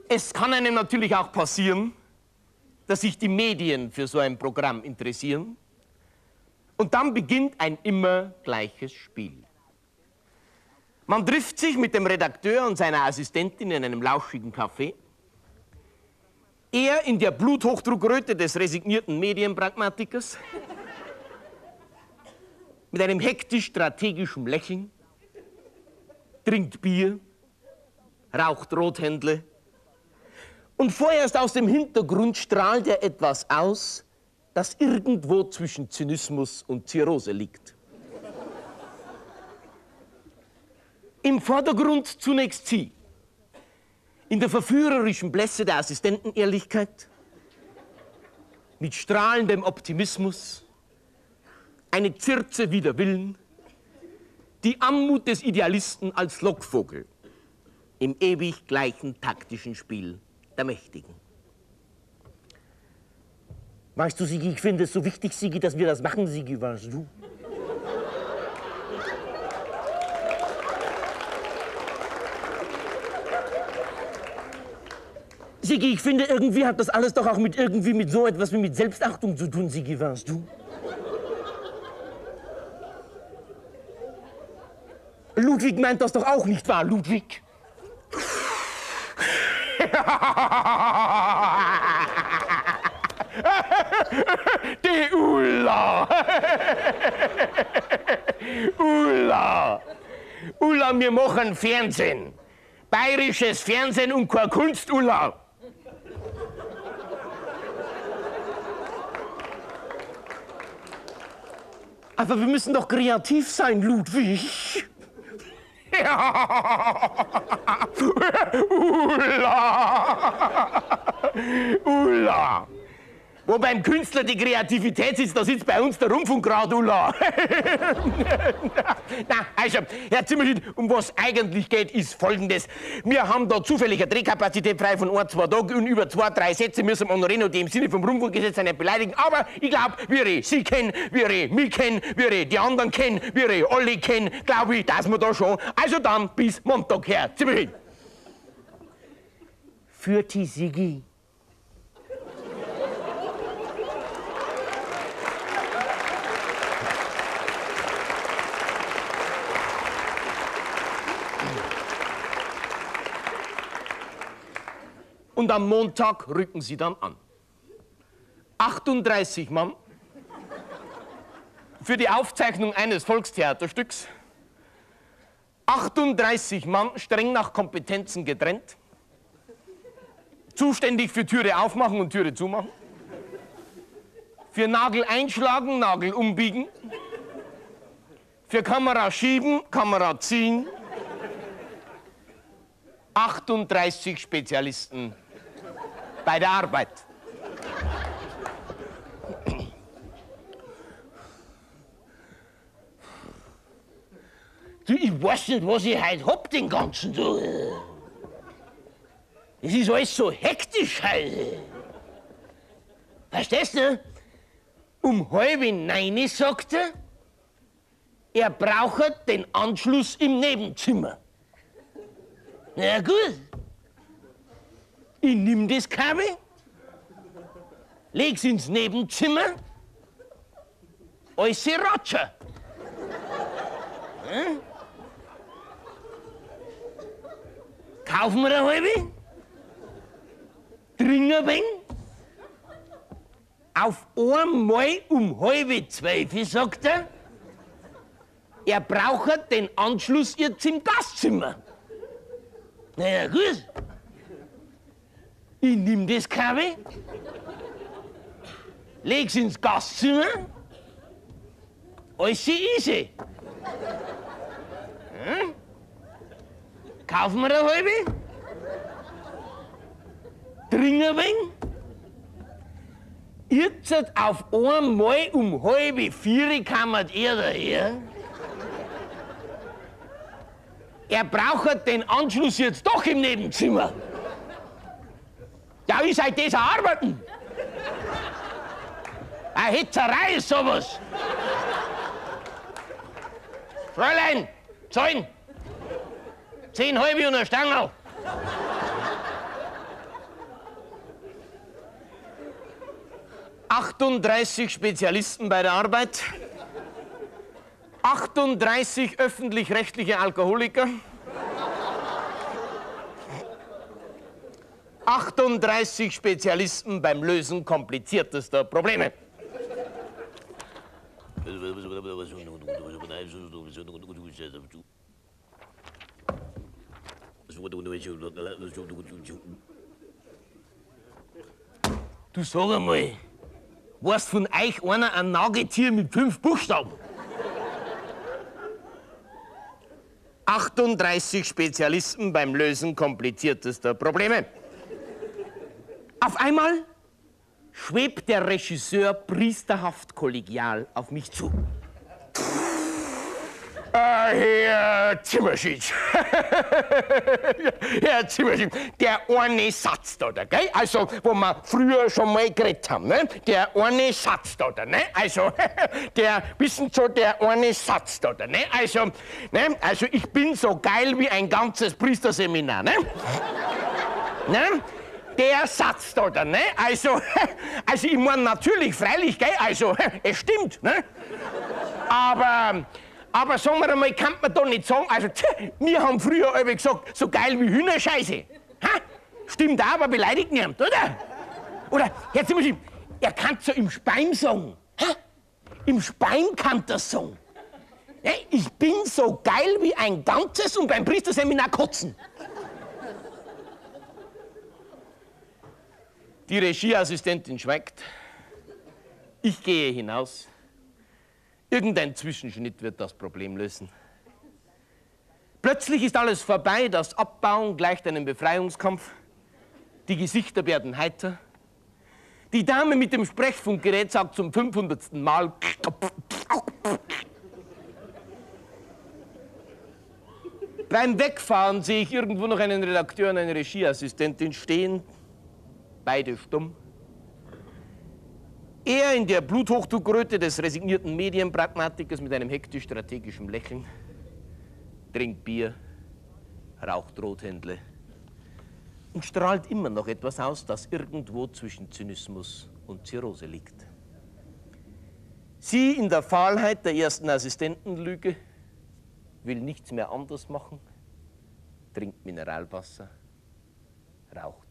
Es kann einem natürlich auch passieren, dass sich die Medien für so ein Programm interessieren. Und dann beginnt ein immer gleiches Spiel. Man trifft sich mit dem Redakteur und seiner Assistentin in einem lauschigen Café. Er in der Bluthochdruckröte des resignierten Medienpragmatikers, mit einem hektisch-strategischen Lächeln, trinkt Bier, raucht Rothändle und vorerst aus dem Hintergrund strahlt er etwas aus, das irgendwo zwischen Zynismus und Zirrhose liegt. Im Vordergrund zunächst Sie, in der verführerischen Blässe der Assistentenehrlichkeit, mit strahlendem Optimismus, eine Circe wider Willen, die Anmut des Idealisten als Lockvogel im ewig gleichen taktischen Spiel der Mächtigen. Weißt du, Sigi, ich finde es so wichtig, Sigi, dass wir das machen, Sigi, weißt du? Sigi, ich finde, irgendwie hat das alles doch auch mit so etwas wie mit Selbstachtung zu tun, Sigi, weißt du? Ludwig meint das doch auch nicht wahr, Ludwig? Die Ulla! Ulla! Ulla, wir machen Fernsehen. Bayerisches Fernsehen und keine Kunst, Ulla. Aber wir müssen doch kreativ sein, Ludwig. Ja. Ulla! Ulla! Wo beim Künstler die Kreativität sitzt, da sitzt bei uns der Rundfunkrat, Ulla. Na, also, Herr Zimmerschmidt, um was eigentlich geht, ist Folgendes. Wir haben da zufällig eine Drehkapazität frei von 1, 2 Tagen und über 2, 3 Sätze müssen wir Honorino, die im Sinne vom Rundfunkgesetz nicht beleidigen. Aber ich glaube, wir Sie kennen, wir mich kennen, wir die anderen kennen, wir alle kennen, glaube ich, dass wir da schon. Also dann bis Montag, Herr Zimmerschmidt. Für die Sigi. Und am Montag rücken sie dann an. 38 Mann für die Aufzeichnung eines Volkstheaterstücks. 38 Mann, streng nach Kompetenzen getrennt. Zuständig für Türe aufmachen und Türe zumachen. Für Nagel einschlagen, Nagel umbiegen. Für Kamera schieben, Kamera ziehen. 38 Spezialisten bei der Arbeit. Du, ich weiß nicht, was ich heute hab, den ganzen Tag. Es ist alles so hektisch heute. Verstehst du? Um 8:30 sagt er braucht den Anschluss im Nebenzimmer. Na gut. Ich nimm das Kabel, leg's ins Nebenzimmer, alles Ratscher. Hm? Kaufen wir eine halbe, trinken ein wenig. Auf einmal um 1:30 sagt er braucht den Anschluss jetzt im Gastzimmer. Na ja, gut. Ich nimm das Kabel, leg's ins Gastzimmer, alles easy. Hm? Kaufen wir eine halbe, trinken ein wenig. Jetzt auf einmal um 3:30 kommt er daher. Er braucht den Anschluss jetzt doch im Nebenzimmer. Ja, ich seid das arbeiten. Eine Hetzerei ist sowas. Fräulein, zahlen. 10 halbe und ein Stangerl. 38 Spezialisten bei der Arbeit, 38 öffentlich-rechtliche Alkoholiker, 38 Spezialisten beim Lösen kompliziertester Probleme. Du sag einmal, weißt von euch einer ein Nagetier mit 5 Buchstaben? 38 Spezialisten beim Lösen kompliziertester Probleme. Auf einmal schwebt der Regisseur priesterhaft kollegial auf mich zu. Herr Zimmerschied, Herr Zimmerschied, der eine Satz da, gell? Also, wo wir früher schon mal geredet haben, ne? Der eine Satz da, ne? Also, der, wissen Sie, der eine Satz da, ne? Also, ne? Also, ich bin so geil wie ein ganzes Priesterseminar, ne? Ne? Der Satz da, ne? Also, ich meine natürlich, freilich, gell? Also, es stimmt, ne? Aber sagen wir einmal, kann man da nicht sagen, also, wir haben früher alle gesagt, so geil wie Hühnerscheiße. Ha? Stimmt auch, aber beleidigt niemand, oder? Oder, Herr Zimmerschied, er kann so im Speim sagen. Ha? Im Speim kann das sagen. Ja, ich bin so geil wie ein ganzes und beim Priesterseminar kotzen. Die Regieassistentin schweigt. Ich gehe hinaus. Irgendein Zwischenschnitt wird das Problem lösen. Plötzlich ist alles vorbei, das Abbauen gleicht einem Befreiungskampf. Die Gesichter werden heiter. Die Dame mit dem Sprechfunkgerät sagt zum 500. Mal. Beim Wegfahren sehe ich irgendwo noch einen Redakteur und eine Regieassistentin stehen, beide stumm. Er in der Bluthochdruckröte des resignierten Medienpragmatikers mit einem hektisch-strategischen Lächeln, trinkt Bier, raucht Rothändle und strahlt immer noch etwas aus, das irgendwo zwischen Zynismus und Zirrhose liegt. Sie in der Fahlheit der ersten Assistentenlüge will nichts mehr anders machen, trinkt Mineralwasser, raucht.